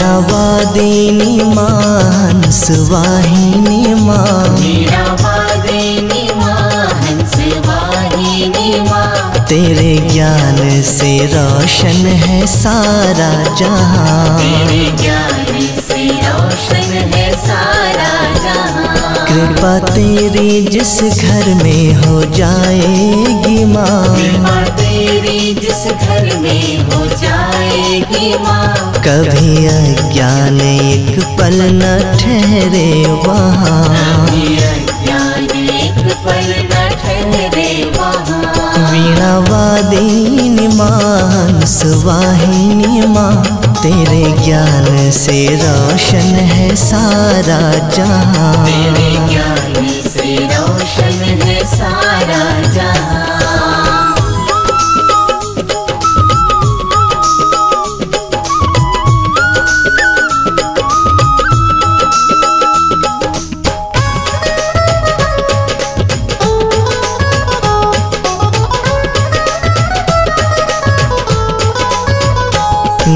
वीणा वादिनी माँ हंस वाहिनी माँ, वीणा वादिनी माँ हंस वाहिनी माँ, तेरे ज्ञान से रोशन है सारा जहाँ, तेरे ज्ञान से रोशन है सारा जहाँ। कृपा तेरी जिस घर में हो जाएगी माँ, कृपा तेरी जिस घर में हो जाएगी माँ, कभी अज्ञान एक पल न ठहरे वहाँ, कभी अज्ञान एक पल न ठहरे वहाँ। वीणा वादिनी माँ हंस वाहिनी माँ, तेरे ज्ञान से रोशन है सारा जहाँ, तेरे ज्ञान से रोशन है सारा जहाँ।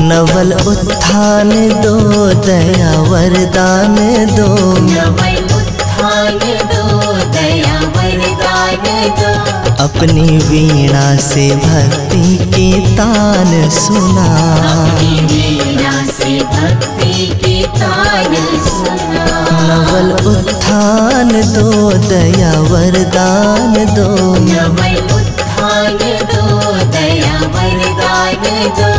नवल उत्थान दो दया वरदान दो, नवल उत्थान दो दया वरदान दो, अपनी वीणा से भक्ति के तान सुना, अपनी वीणा से भक्ति के तान सुना। नवल उत्थान दो दया वरदान दो, नवल उत्थान दो दया वरदान दो,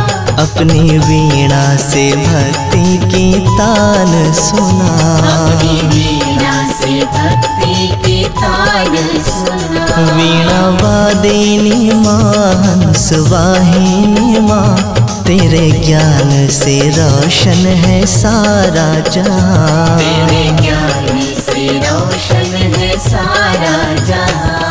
अपनी वीणा से भक्ति की तान सुना, अपनी वीणा से भक्ति के तान सुना। वीणा वादिनी माँ हंस वाहिनी माँ, तेरे ज्ञान से रोशन है सारा जहाँ, तेरे ज्ञान से रोशन है सारा जहाँ।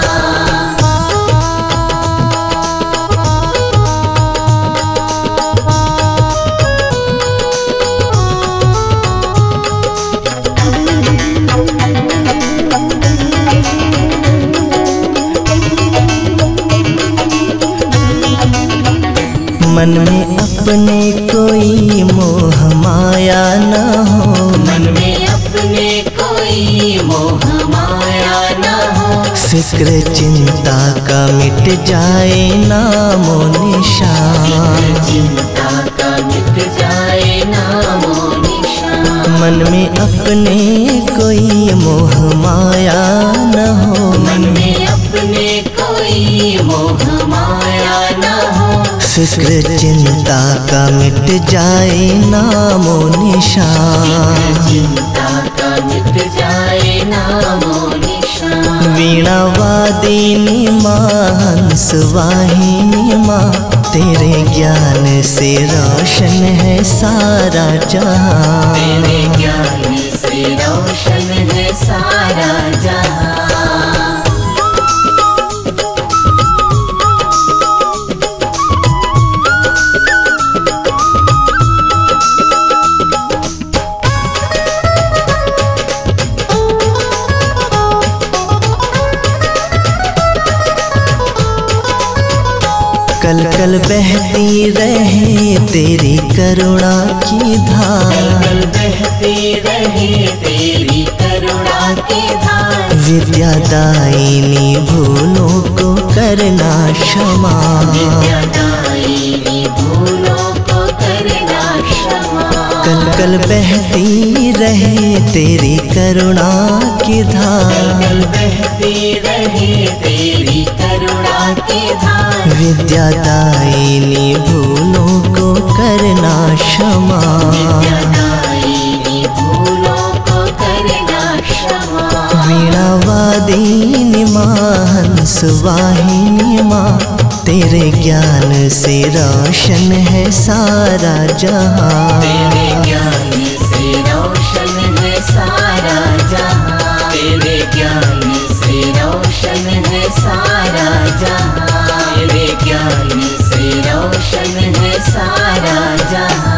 मन में अपने कोई मोह माया न हो, मन में अपने कोई मोह माया न हो, फिक्र चिंता का मिट जाए नामो निशान, चिंता का मिट जाए नामो निशान। मन में अपने कोई मोह माया न हो, मन में अपने कोई मोह माया न हो, फिक्र चिंता का मिट जाए नामो निशान, चिंता का मिट जाए नामो निशान। वीणा वादिनी माँ हंस वाहिनी माँ, तेरे ज्ञान से रोशन है सारा जहाँ, तेरे ज्ञान से रोशन है सारा जहाँ। कल कल बहती रहे तेरी करुणा की धार, कल बहती रहे तेरी करुणा की धार, विद्यादायिनी भूलों को करना क्षमा, विद्यादायिनी भूलों को करना क्षमा। कल कल बहती रहे तेरी करुणा की धार, कल बहती रहे तेरी करुणा की धार, विद्यादायिनी भूलों को करना क्षमा, विद्यादायिनी भूलों को करना क्षमा। वीणा वादिनी माँ हंस वाहिनी माँ, तेरे ज्ञान से रोशन है सारा जहाँ, तेरे ज्ञान से रोशन है सारा जहाँ, तेरे ज्ञान से रोशन है सारा जहाँ, तेरे ज्ञान से रोशन है सारा जहाँ।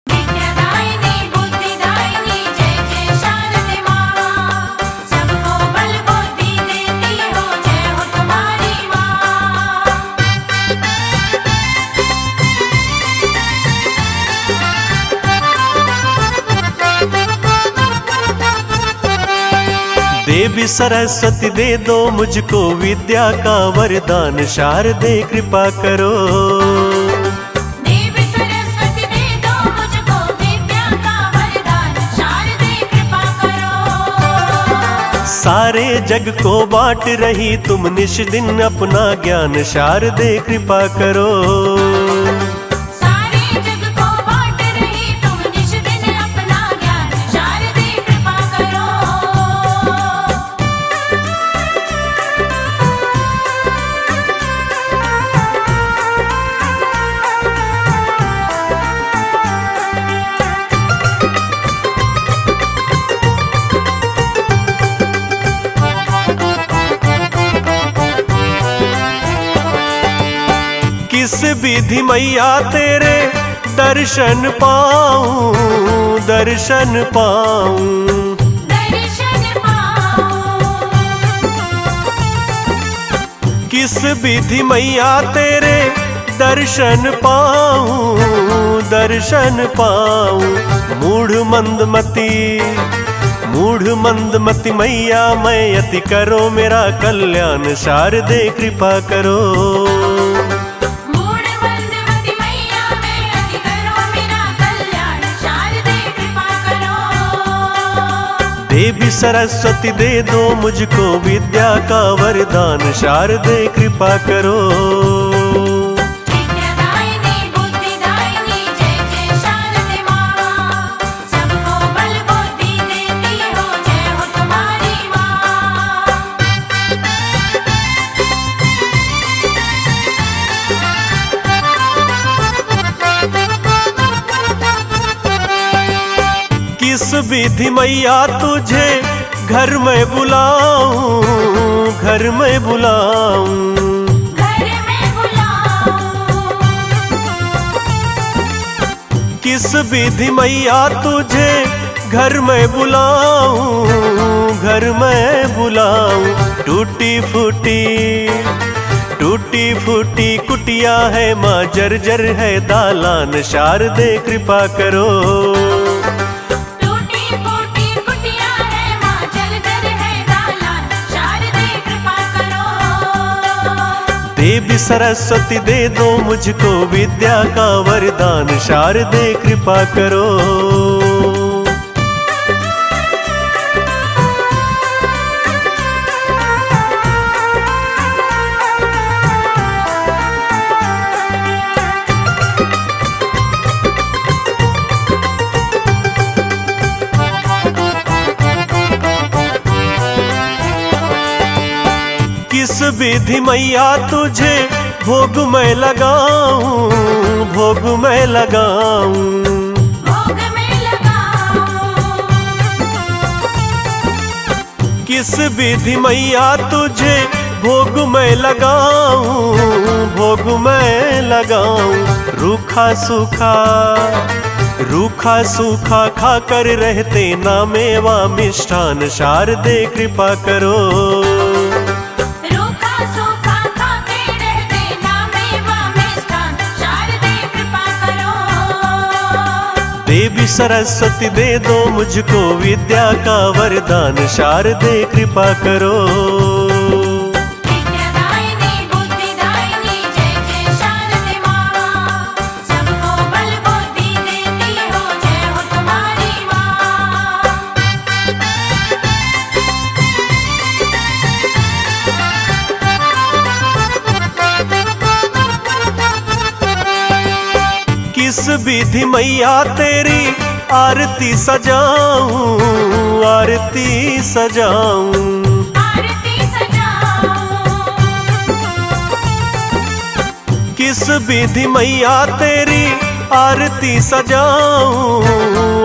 विद्यादायिनी बुद्धिदायिनी जय जय शारदे माँ, सबको बल बुद्धि देती हो जय हो तुम्हारी माँ। देवी सरस्वती दे दो मुझको विद्या का वरदान, शारदे कृपा करो। देवी सरस्वती दे दो मुझको विद्या का वरदान, शारदे कृपा करो। सारे जग को बांट रही तुम निश दिन अपना ज्ञान, शारदे कृपा करो। सारे जग को बांट रही तुम निश दिन अपना ज्ञान, शारदे कृपा करो। किस विधि मैया तेरे दर्शन पाऊं, दर्शन पाऊं। दर्शन पाऊं। किस विधि मैया तेरे दर्शन पाऊं, दर्शन पाऊं। मूढ़ मंदमती मैया मैं यति करो मेरा कल्याण, शारदे कृपा करो। मूढ़ मंदमती मैया मैं यति करो मेरा कल्याण, शारदे कृपा करो। देवी सरस्वती दे दो मुझको विद्या का वरदान, शारदे कृपा करो। विद्यादायिनी बुद्धिदायिनी जय जय शारदे माँ, सबको बल बुद्धि देती हो, जय हो तुम्हारी माँ। किस विधि मैया तुझे घर में बुलाऊं, घर में बुलाऊं। घर में बुलाऊं। किस विधि मैया तुझे घर में बुलाऊं, घर में बुलाऊं। टूटी फूटी कुटिया है माँ, जर्जर है दालान, शारदे कृपा करो। टूटी फूटी कुटिया है माँ, जर्जर है दालान, शारदे कृपा करो। देवी सरस्वती दे दो मुझको विद्या का वरदान, शारदे कृपा करो। किस विधि मैया तुझे भोग में लगाऊं, भोग में लगाऊं। भोग में लगाऊं। किस विधि मैया तुझे भोग में लगाऊं, भोग में लगाऊं। रूखा सूखा खाकर रहते ना मेवा मिष्ठान, शारदे कृपा करो। रूखा सूखा खाके रहते ना मेवा मिष्ठान, शारदे कृपा करो। देवी सरस्वती दे दो मुझको विद्या का वरदान, शारदे कृपा करो। विद्यादायिनी बुद्धिदायिनी जय जय शारदे माँ, सबको बल बुद्धि देती हो, जय हो तुम्हारी माँ। किस विधि मैया तेरी आरती सजाऊं, आरती सजाऊं। आरती सजाऊं। किस विधि मैया तेरी आरती सजाऊं,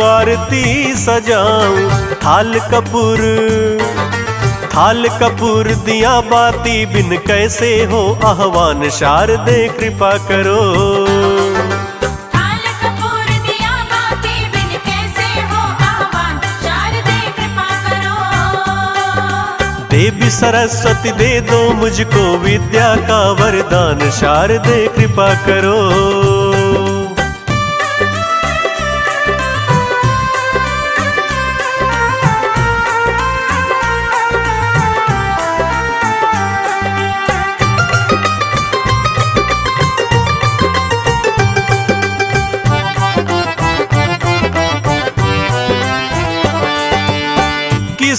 आरती सजाऊं। थाल कपूर दिया बाती बिन कैसे हो आह्वान, शारदे कृपा करो। थाल कपूर दिया बाती बिन कैसे हो आह्वान, शारदे कृपा करो। देवी सरस्वती दे दो मुझको विद्या का वरदान, शारदे कृपा करो।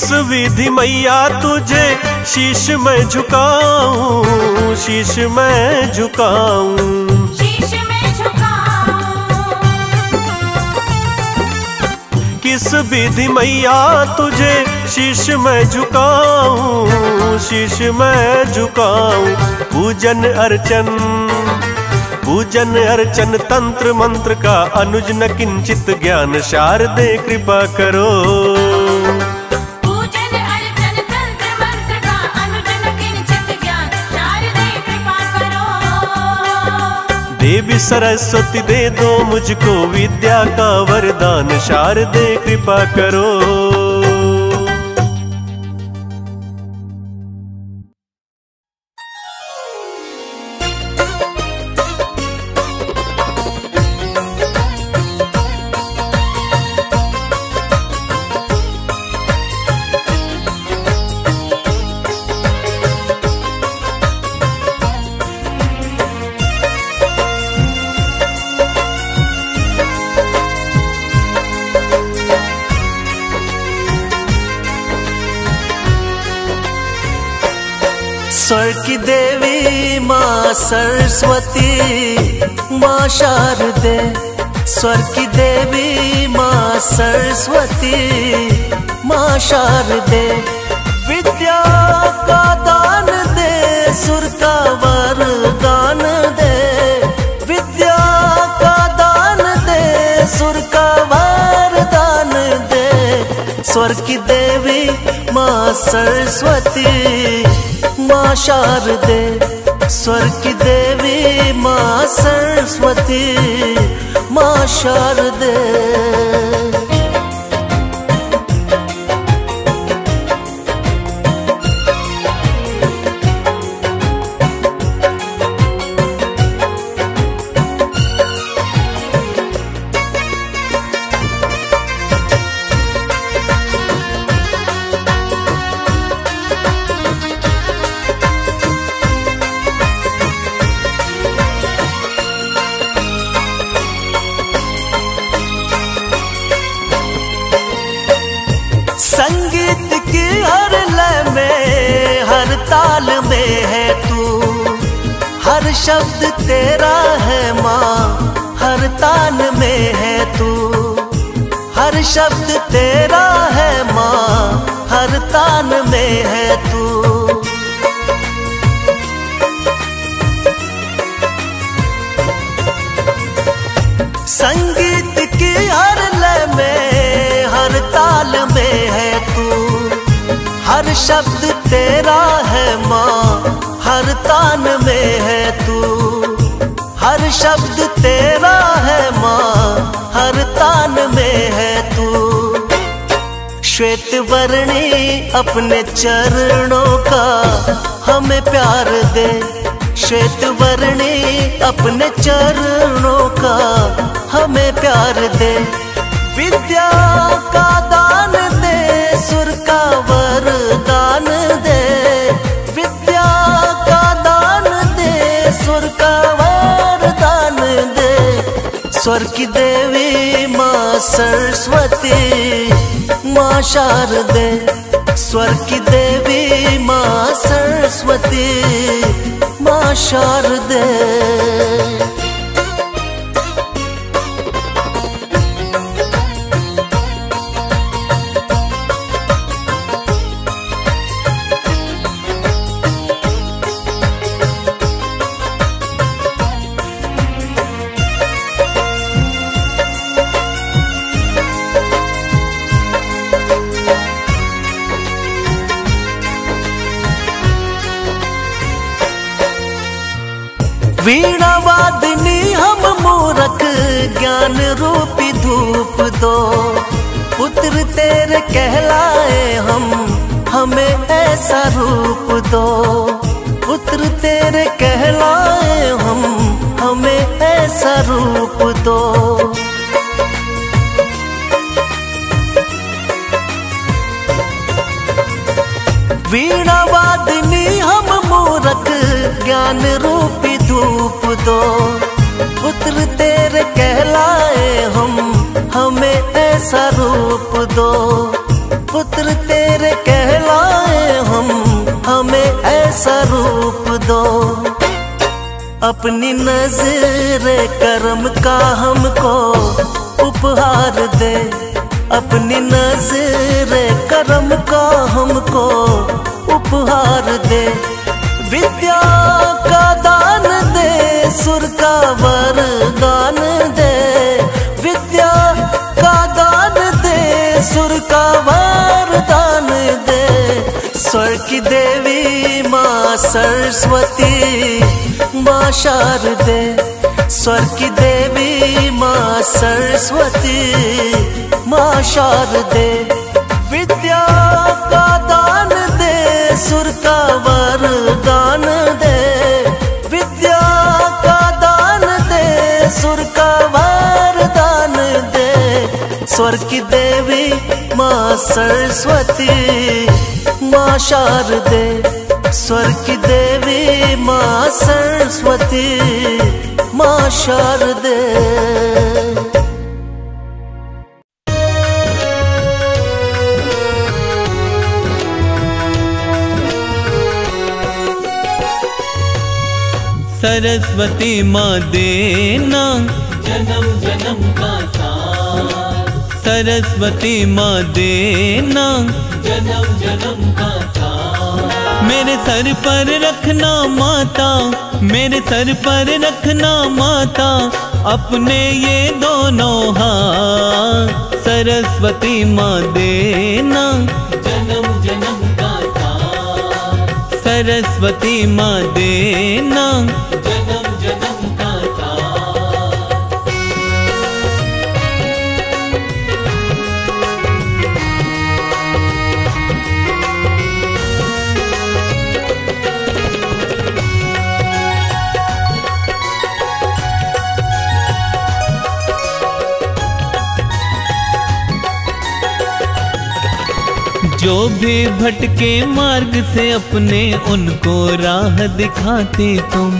किस विधि मैया तुझे शीश मैं झुकाऊं, शीश मैं झुकाऊं। शीश में झुकाऊं। किस विधि मैया तुझे शीश मैं झुकाऊं, शीश मैं झुकाऊं। पूजन अर्चन, पूजन अर्चन तंत्र मंत्र का अनुज न किंचित ज्ञान, शारदे कृपा करो। पूजन अर्चन तंत्र मंत्र का अनुज न किंचित ज्ञान, शारदे कृपा करो। देवी सरस्वती दे दो मुझको विद्या का वरदान, शारदे कृपा करो। स्वर की देवी माँ सरस्वती माँ शारदे, स्वर की देवी माँ सरस्वती माँ शारदे। विद्या का दान दे, सुर का वरदान दे, विद्या का दान दे, सुर का वरदान दे। स्वर की देवी माँ सरस्वती माँ शारदे, स्वर की देवी माँ सरस्वती माँ शारदे। संगीत की हर लय में, हर ताल में है तू, हर शब्द तेरा है माँ, हर तान में है तू, हर शब्द तेरा है माँ, हर तान में है तू। संगीत की हर लय में, हर ताल में है तू, हर शब्द तेरा है माँ, हर तान में है तू, हर शब्द तेरा है माँ, हर तान में है तू। श्वेत वर्णी अपने चरणों का हमें प्यार दे, श्वेत वर्णी अपने चरणों का हमें प्यार दे। विद्या का दान दे, सुर का वरदान दे, विद्या का दान दे, सुर का वरदान दे। स्वर की देवी माँ सरस्वती माँ शारदे, स्वर की देवी माँ सरस्वती माँ शारदे। वीणा वादनी हम मूरख, ज्ञान रूपी धूप दो, पुत्र तेरे कहलाए हम, हमें ऐसा रूप दो, पुत्र तेरे कहलाए हम, हमें ऐसा रूप दो। वीणा वादनी हम मूरख, ज्ञान रूपी धूप दो, पुत्र तेरे कहलाए हम, हमें ऐसा रूप दो, पुत्र तेरे ऐसा रूप दो, अपनी नजर करम का हमको उपहार दे, अपनी नजर करम का हमको उपहार दे। विद्या का दान दे, सुर का वरदान दे, विद्या का दान दे, सुर का वरदान दे। स्वर की देवी माँ सरस्वती माँ शारदे, स्वर की देवी माँ सरस्वती माँ शारदे। विद्या का दान दे, सुर का वरदान दे, विद्या का दान दे, सुर का वरदान दे। स्वर की देवी माँ सरस्वती माँ शारदे, स्वर की देवी माँ सरस्वती माँ शारदे। सरस्वती माँ देना जन्म जन्म का साथ, सरस्वती माँ देना जन्म जन्म का साथ। मेरे सर पर रखना माता, मेरे सर पर रखना माता, अपने ये दोनों हाथ। सरस्वती माँ देना जन्म जन्म का साथ, सरस्वती माँ देना जन्म जन्म का साथ। जो भी भटके मार्ग से अपने, उनको राह दिखाते तुम।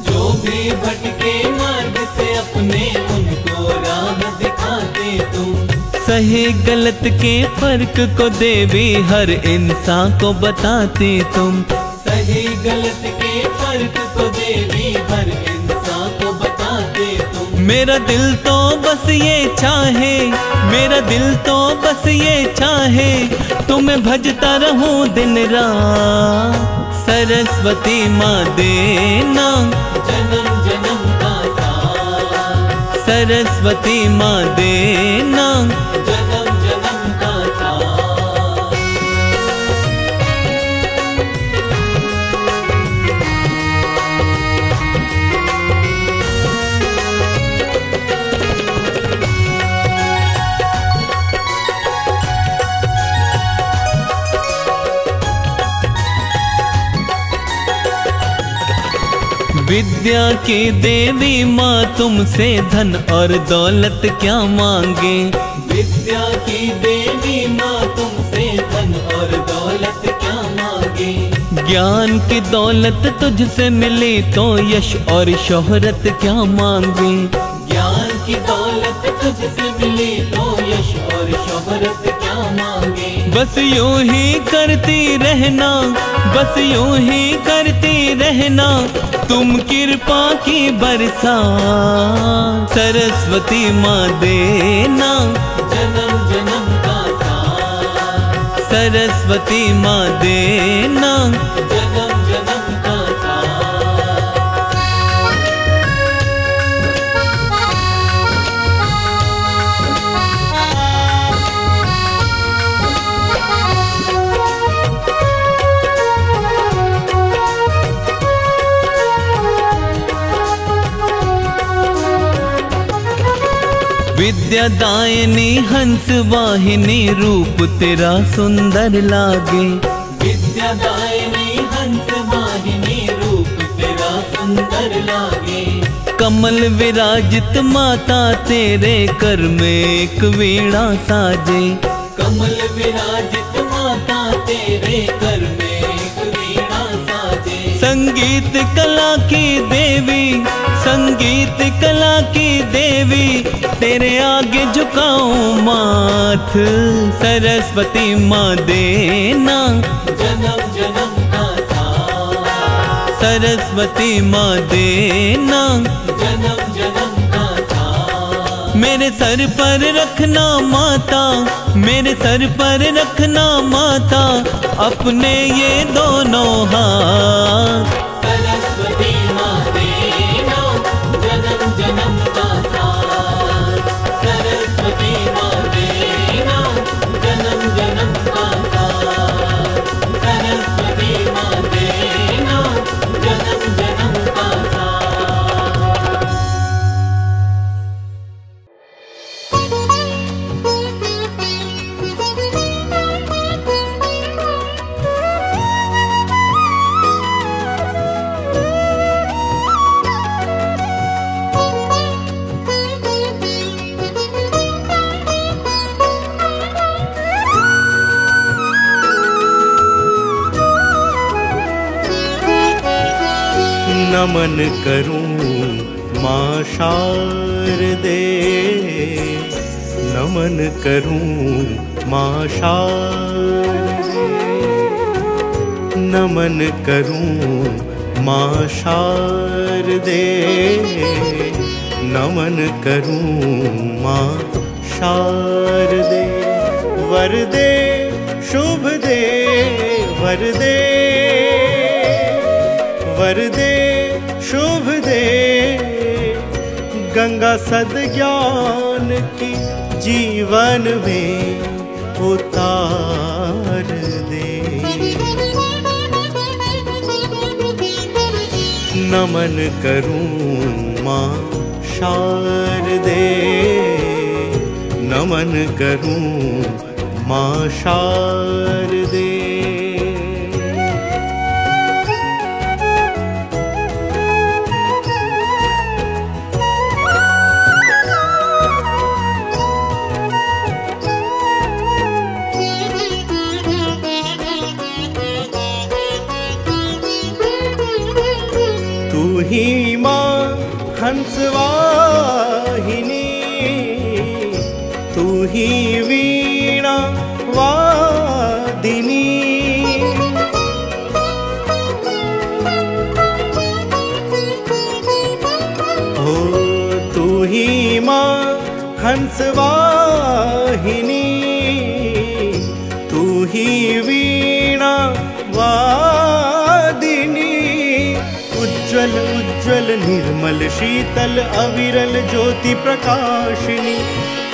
जो भी भटके मार्ग से अपने, उनको राह दिखाते तुम। सही गलत के फर्क को देवी हर इंसान को बताते तुम। सही गलत के फर्क को देवी हर इंसान को बताते तुम। मेरा दिल तो बस ये चाहे, मेरा दिल तो बस ये चाहे, तुम्हें भजता रहूं दिन रात। सरस्वती माँ देना जन्म जन्म का साथ, सरस्वती माँ देना जन्म जन्म का साथ। विद्या की देवी माँ तुमसे धन और दौलत क्या मांगे। विद्या की देवी माँ तुमसे धन और दौलत क्या मांगे। ज्ञान की दौलत तुझसे मिली तो यश और शोहरत क्या मांगे। ज्ञान की दौलत तुझसे मिली तो यश और शोहरत क्या मांगे। बस यूं ही करती रहना, बस यूं ही करती रहना, तुम कृपा की बरसा। सरस्वती माँ देना जन्म जन्म का साथ, सरस्वती माँ देना जन्म जन्म का साथ। विद्यादायिनी हंस वाहिनी रूप तेरा सुंदर लागे। विद्यादायिनी हंस वाहिनी रूप तेरा सुंदर लागे। कमल विराजित माता तेरे कर में एक वीणा साजे। कमल विराजित माता तेरे कर में एक वीणा साजे। संगीत कला की देवी, संगीत कला की देवी, तेरे आगे झुकाऊं माथ। सरस्वती माँ देना जन्म जन्म का साथ, सरस्वती माँ देना जन्म जन्म का साथ। मेरे सर पर रखना माता, मेरे सर पर रखना माता, अपने ये दोनों हाथ। सरस्वती माँ देना जन्म जन्म का साथ। सरस्वती माँ देना जन्म जन्म का साथ। सरस्वती माँ देना जन्म जन्म का साथ। नमन करूं माँ शारदे, नमन करूं माँ शारदे, नमन करूं माँ शारदे, नमन करूं माँ शारदे। वरदे शुभ दे, वरदे वरदे शुभ दे, गंगा सद्ज्ञान की जीवन में उतार दे। नमन करूं माँ शारदे, नमन करूं माँ शारदे। तू ही माँ हंसवाहिनी, तू ही वीणा वादिनी। हो तू ही माँ हंसवाहिनी, तू ही वीणा वादिनी। उज्ज्वल उज्ज्वल निर्मल शीतल अविरल ज्योति प्रकाशिनी,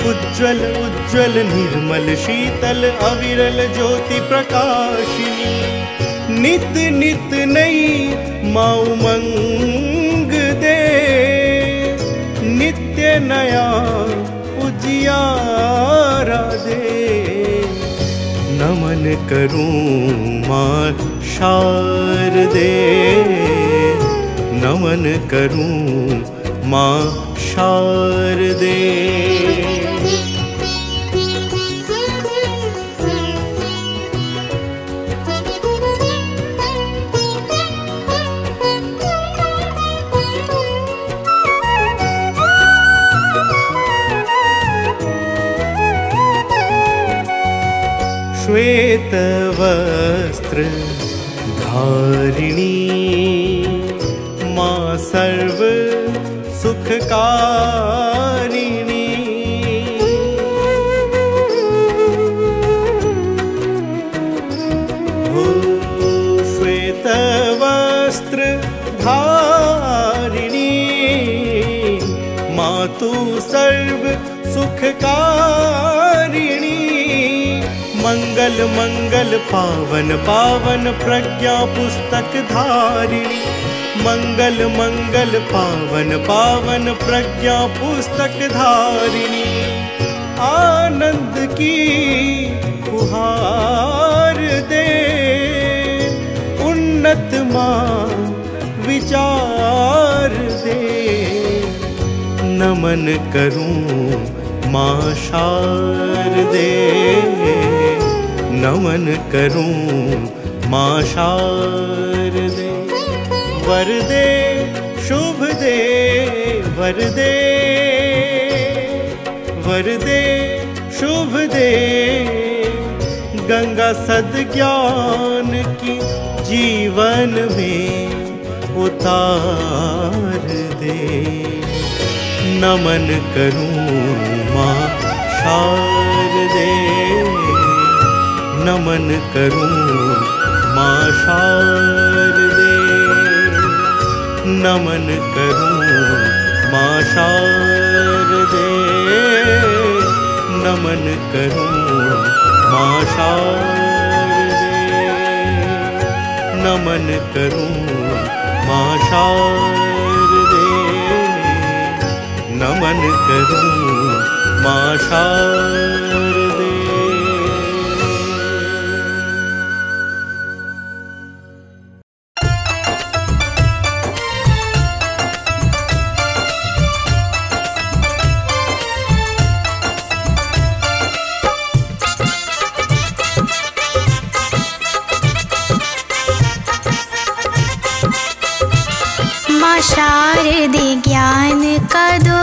उज्ज्वल उज्ज्वल निर्मल शीतल अविरल ज्योति प्रकाशिनी। नित नित नई माँ उमंग दे, नित्य नया उजियारा दे। नमन करूं माँ शारदे, नमन करूं माँ शारदे। श्वेत वस्त्र धारिणी माँ सर्व सुखकारिणी। हो श्वेत वस्त्र धारिणी माँ तू सर्व सुखकारिणी। मंगल मंगल पावन पावन प्रज्ञा पुस्तक धारिणी, मंगल मंगल पावन पावन प्रज्ञा पुस्तक धारिणी। आनंद की फुहार दे, उन्नत माँ विचार दे। नमन करूं माँ शारदे, नमन करूं माँ शारदे। वरदे शुभ दे, वरदे वरदे शुभ दे, गंगा सद्ज्ञान की जीवन में उतार दे। नमन करूं माँ शारदे, नमन करूं माँ शारदे, नमन करूं माँ शारदे, नमन करूं माँ शारदे, नमन करूं माँ शारदे, नमन करूं माँ शारदे। शारदे ज्ञान का दो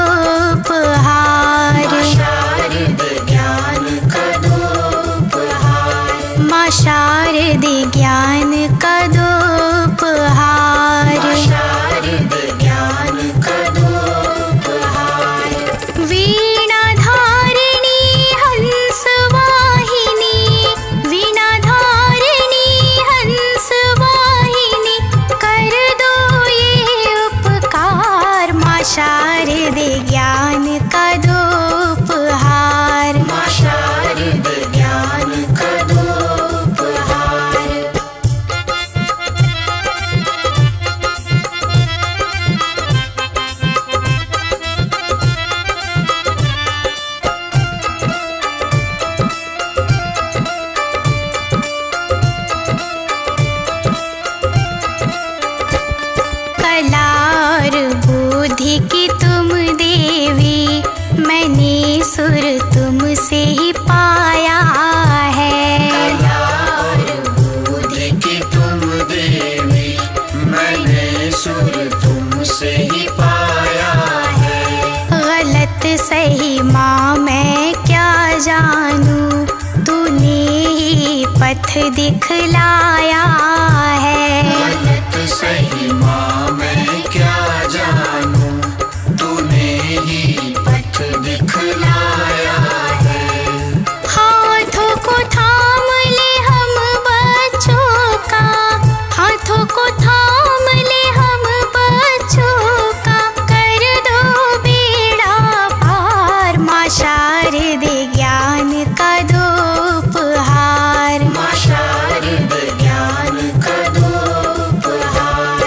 उपहार, शारदे ज्ञान का दो उपहार, माँ शारदे ज्ञान का दो उपहार, शारदे ज्ञान का दो उपहार। वीणा धारिणी हंस वाहिनी, वीणा धारिणी हंस वाहिनी, कर दो ये उपकार। माँ शारदे ज्ञान का दो उपहार, माँ शारदे ज्ञान का दो उपहार। कला और बुद्धि की तुम देवी, मैंने सुर तुमसे ही पाया है। कला और बुद्धि की तुम देवी, मैंने सुर तुमसे ही पाया है। गलत सही माँ मैं क्या जानूं, तूने ही पथ दिखलाया है। गलत सही माँ मैं क्या जानूं, तूने ही पथ दिखलाया है। हाथों को थाम ले हम बच्चों का, हाथों को थाम ले हम बच्चों का, कर दो बेड़ा पार। माँ शारदे ज्ञान का दो उपहार, माँ शारदे ज्ञान का दो उपहार।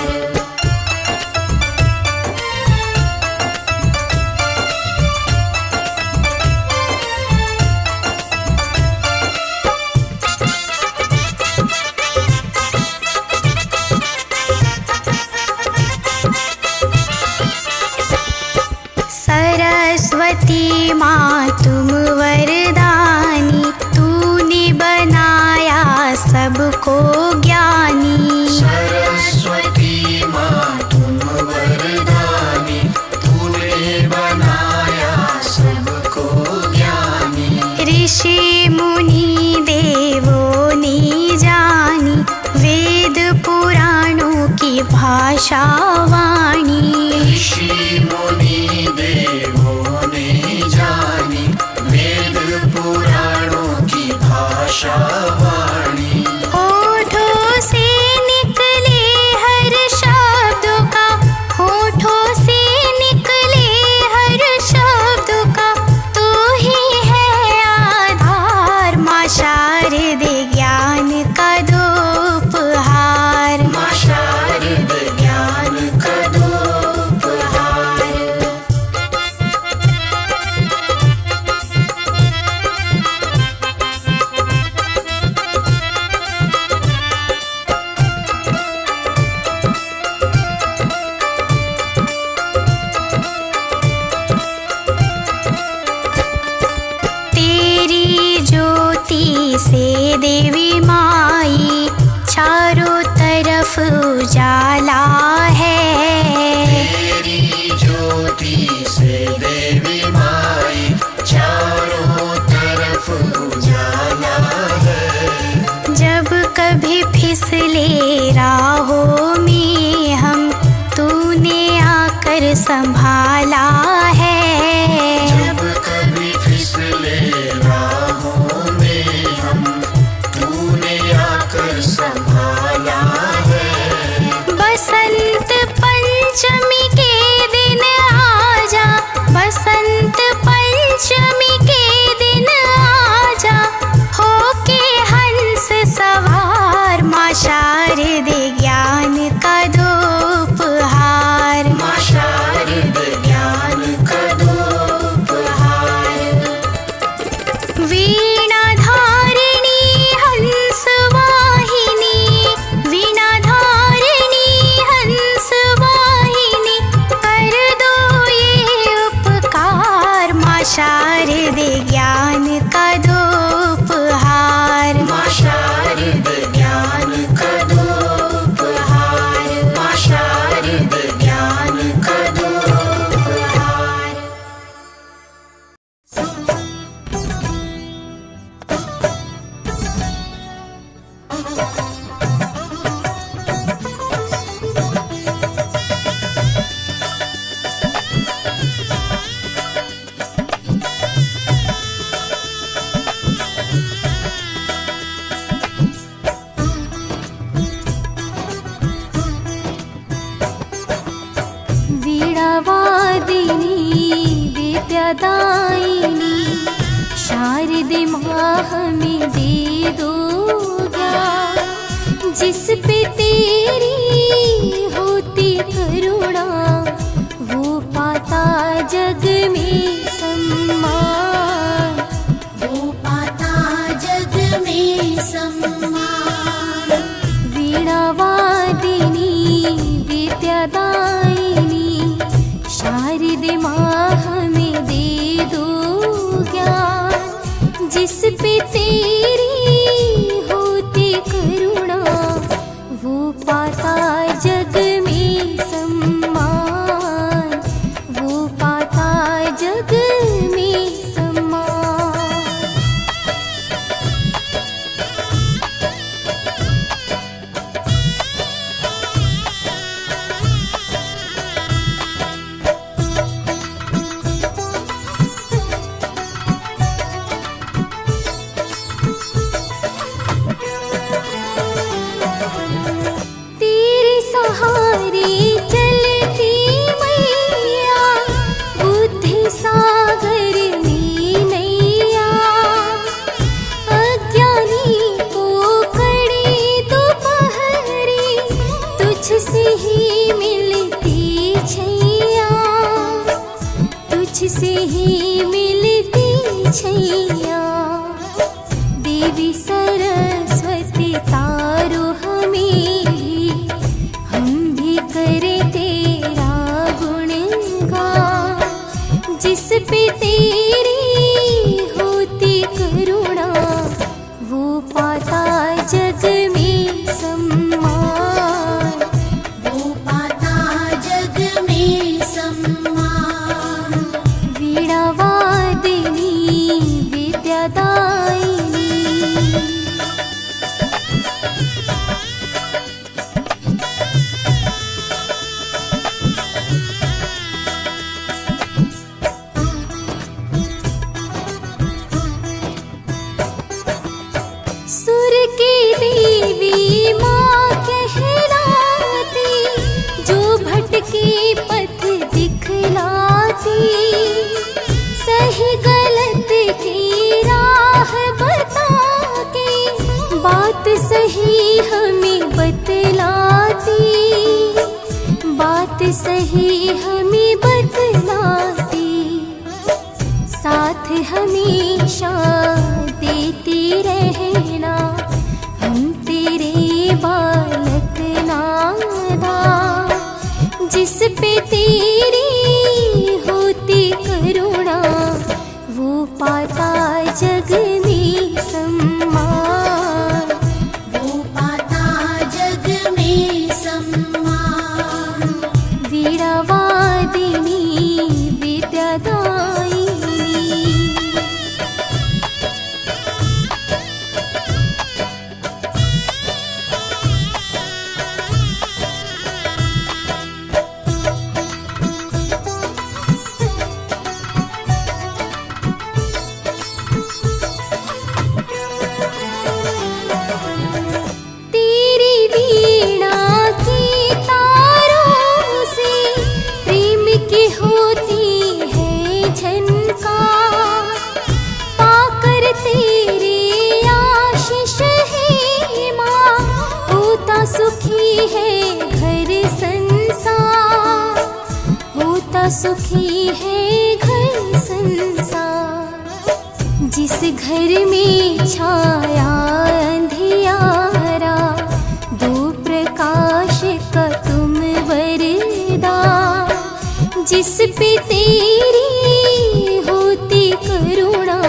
सरस्वती माँ तुम वरदानी, तूने बनाया सबको ज्ञानी। सरस्वती माँ तुम वरदानी, तूने बनाया सबको ज्ञानी। ऋषि मुनि देवों ने जानी, वेद पुराणों की भाषा वाणी। ऋषि मुनि देवों ने जानी, आकर संभाला है। जब कभी फिसले राहों में हम, तूने आकर संभाला है। बसंत पंचमी के दिन आजा, बसंत पंचमी के दिन आजा, होके हंस सवार माँ शारदे ज्ञान का दो उपहार। माँ शारदे ज्ञान का दो उपहार। वीणा धारिणी हंस वाहिनी, वीणा धारिणी हंस वाहिनी, कर दो ये उपकार माँ शारदे ज्ञान का दो उपहार। माँ शारदे ज्ञान का दो उपहार। माँ शारदे ज्ञान का दो उपहार। वीणावादिनी विद्यादायिनी, शारदे माँ हमें दे दो ज्ञान। जिस पे तेरी होती करुणा, वो पाता जग में सम्मान। वो पाता जग में सम्मान। वीणावादिनी विद्यादायिनी, शारदे माँ हमें दे दो ज्ञान। जिस पे तेरी होती करुणा, वो पाता जग में सम्मान। वो पाता जग में सम्मान। तेरे सहारे चलती मैया, बुद्धि सागर में नैया। अज्ञानी को कड़ी दोपहरी, तुझसे ही मिलती छैया। तुझसे ही मिलती छैया। देवी सरस्वती तारो हमें, हम भी करें तेरा गुणगान। जिस पे तेरी होती करुणा, वो पाता जग में सम्मान। वो पाता जग में सम्मान। वीणावादिनी विद्यादायिनी, सुर की देवी माँ कहलाती, जो भटके पथ दिखलाती। सही गलत की राह बता के, बात सही हमें बतलाती। बात सही हमें बतलाती। साथ हमेशा देती रहना, हम तेरे बालक नादा। जिस पे तेरी होती करुणा, वो पाता जग में सम्मान। वो पाता जग में सम्मान। वीणावादिनी विद्यादायिनी, सुखी है घर संसार, जिस घर में छाया अंधियारा, दो प्रकाश का तुम वरदान, जिस पे तेरी होती करुणा,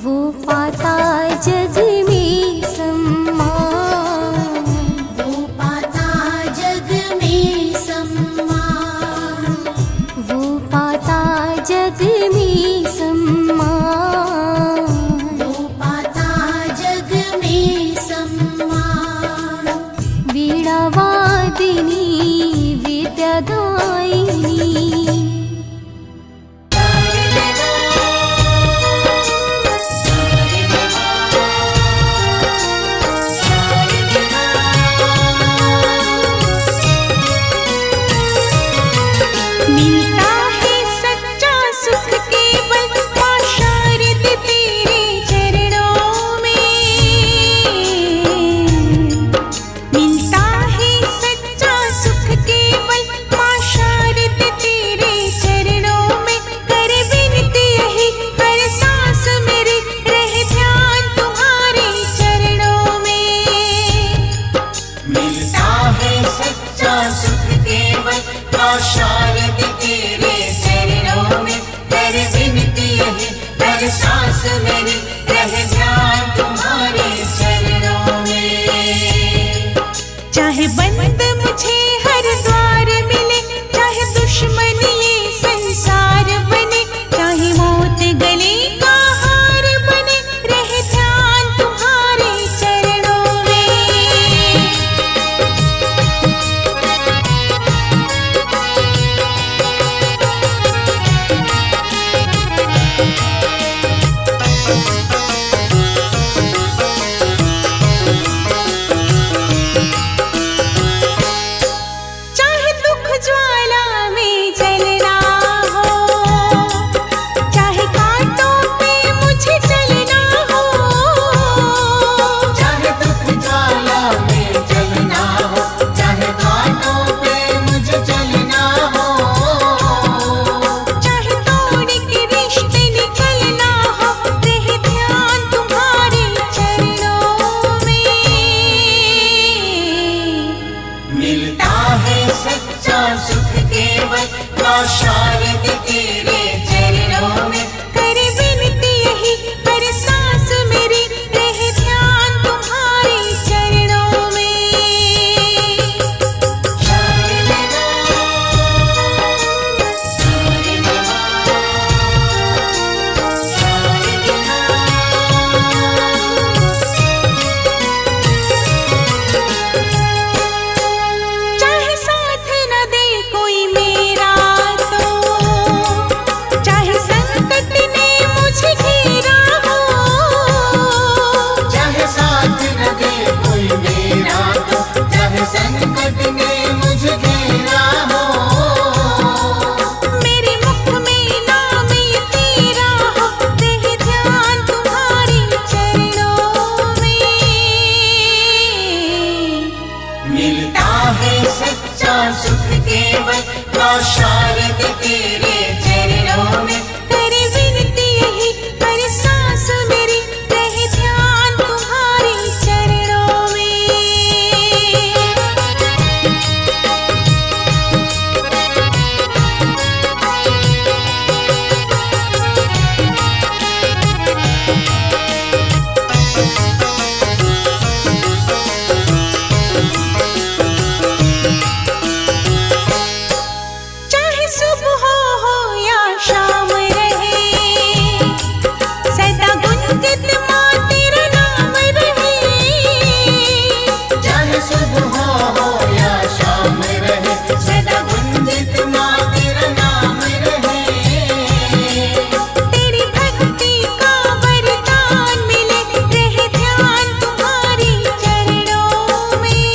वो पाता जग में सम्मान, वो पाता जग में सम्मान, वो पाता जग में सम्मान, वो पाता जग में सम्मान। वीणा वादिनी विद्यादायिनी, मिलता है सच्चा सुख केवल मां शारद तेरे चरणों में, मिलता है सच्चा सुख केवल मां शारद तेरे चरणों में। कर विनती यही हर सांस मेरी रहे ध्यान तुम्हारे चरणों में। मिलता है सच्चा सुख केवल मां शारद तेरे चरणों में। कर विनती यही हर सांस मेरी रहे ध्यान तुम्हारे चरणों में। चाहे बंद मुझे हर द्वार मिले, चाहे दुश्मन ये संसार बने, चाहे मौत गले का हार बने, रहे ध्यान तुम्हारे चरणों में। चाहे दुख ज्वाला में जलना हो, चाहे कांटों पे मुझे चलना हो, चाहे दुख ज्वाला में जलना हो, चाहे कांटों पे मुझे चलना हो, चाहे तोड़ के रिश्ते निकलना हो, रहे ध्यान तुम्हारे चरणों में। मिलता है सच्चा सुख केवल मां शारद तेरे चरणों में। कर विनती यही हर सांस मेरी रहे ध्यान तुम्हारे चरणों में। चाहे साथ न दे कोई मेरा तो, चाहे संकट ने मुझे घेरा हो, चाहे साथ न दे कोई मेरा तो, चाहे संकट ने मुझे घेरा हो, मेरे मुख में नाम ये तेरा हो, रहे ध्यान तुम्हारे चरणों में। मिलता है सच्चा सुख केवल मां शारद तेरे चरणों में। कर विनती यही हर सांस मेरी रहे ध्यान तुम्हारे चरणों में। चाहे सुबह हो या शाम रहे, सदा गुनगुन मां तेरा नाम रहे। चाहे सुबह हो या शाम रहे, सदा गुंजित मां तेरा नाम रहे। तेरी भक्ति का वरदान मिले, रहे ध्यान तुम्हारे चरणों में।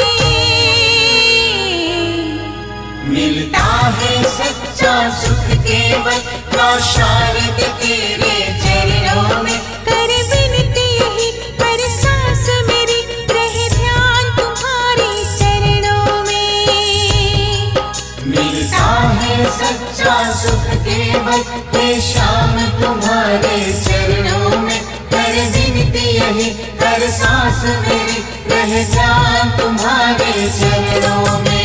मिलता है सच्चा सुख केवल मां शारद तेरे चरणों में। कर विनती यही हर सांस मेरी रहे ध्यान तुम्हारे चरणों में। मिलता चाहे सच्चा सुख केवल हे श्याम तुम्हारे चरणों में। कर विनती यही हर सांस मेरी रह जान तुम्हारे चरणों में।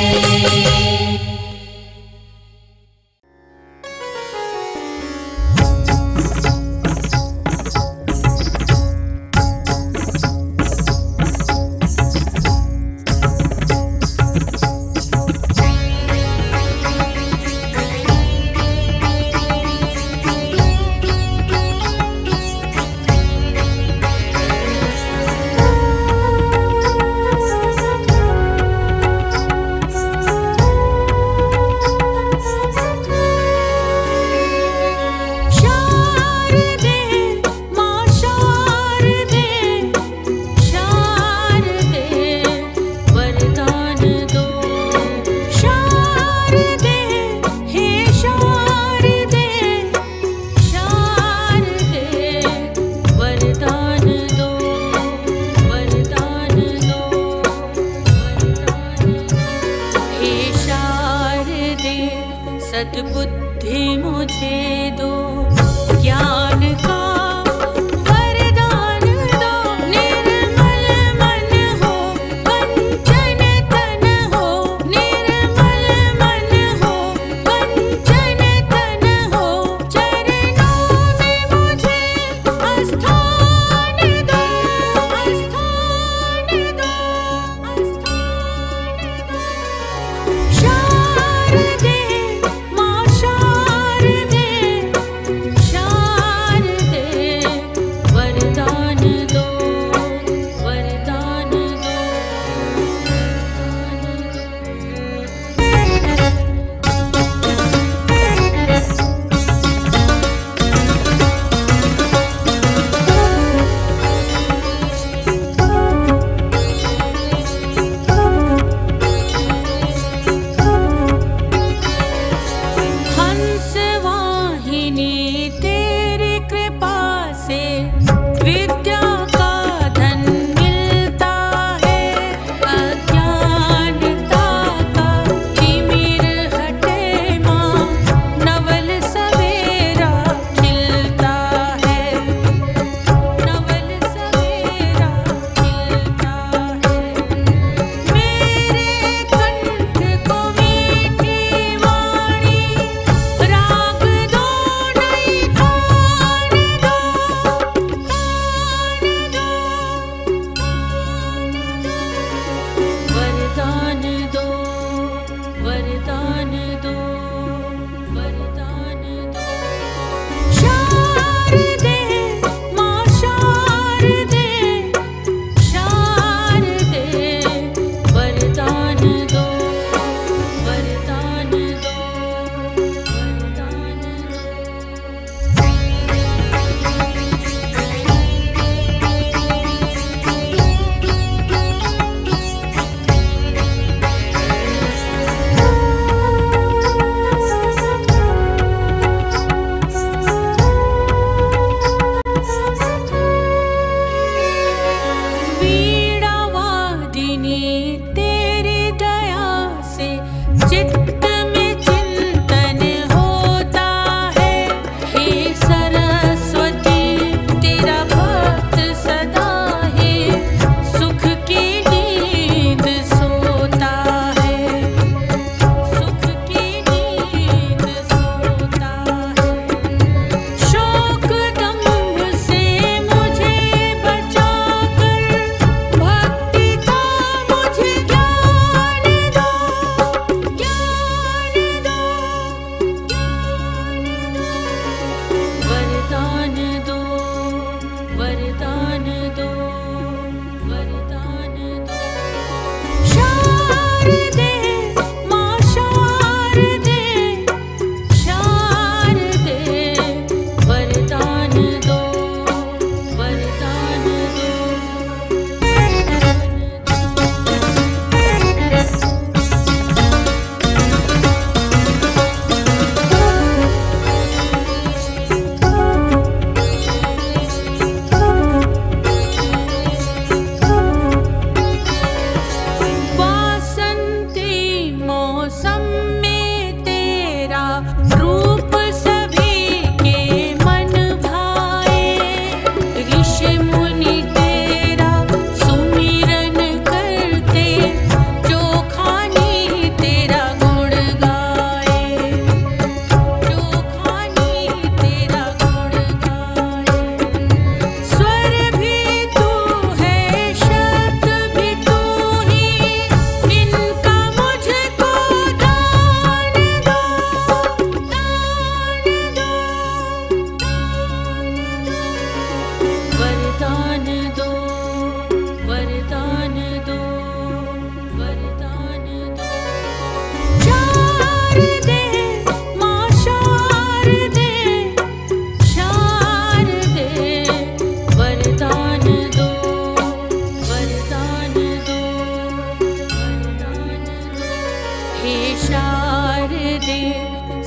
सद्बुद्धि मुझे दो, ज्ञान का वरदान दो। निर्मल मन हो, कंचन तन हो, निर्मल मन हो, कंचन तन हो। चरणों में मुझे स्थान दो, स्थान दो, स्थान दो। शारदे मां शारदे, शारदे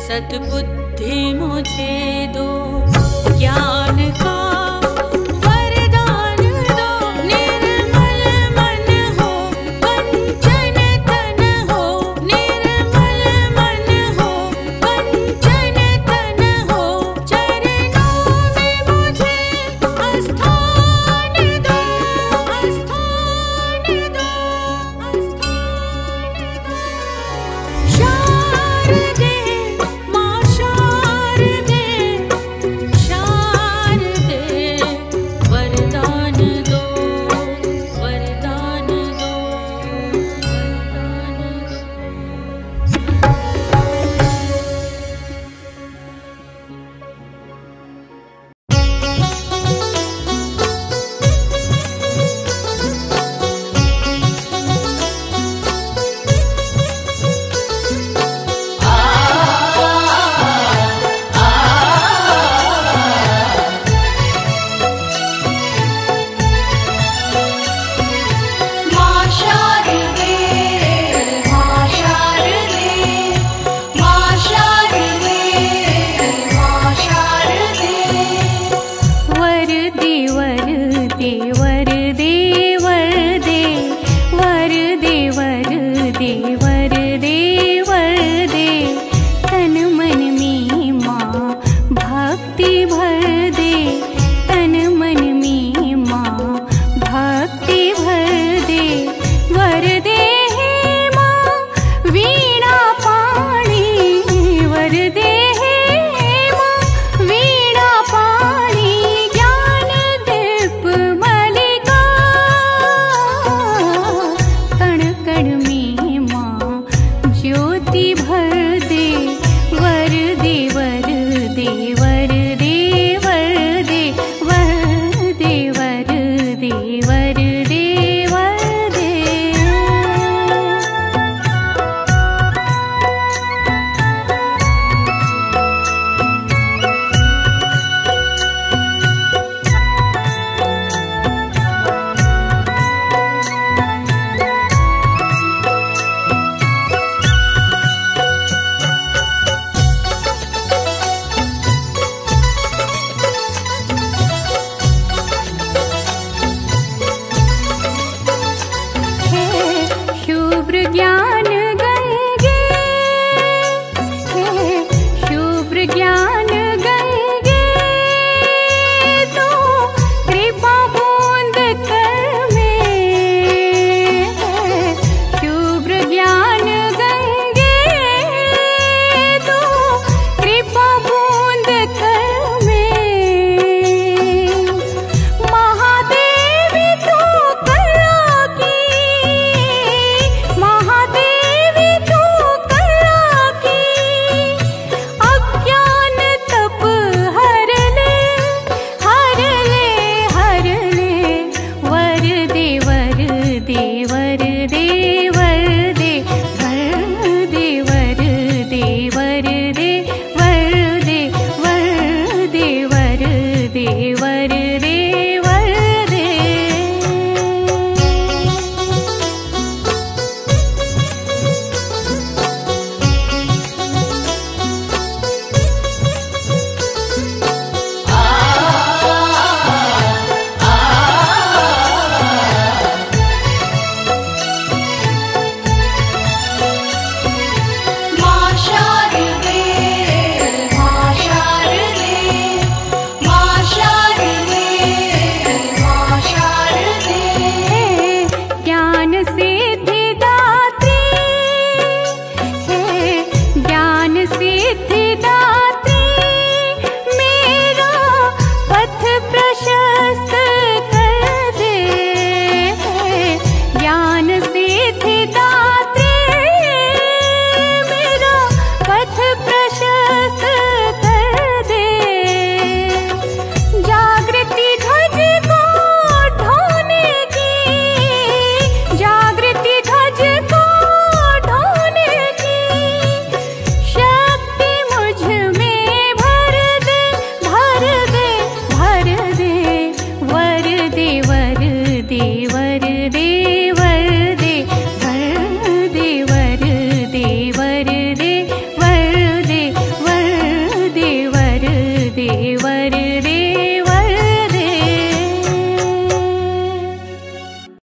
सद्बुद्धि मुझे दो, ज्ञान का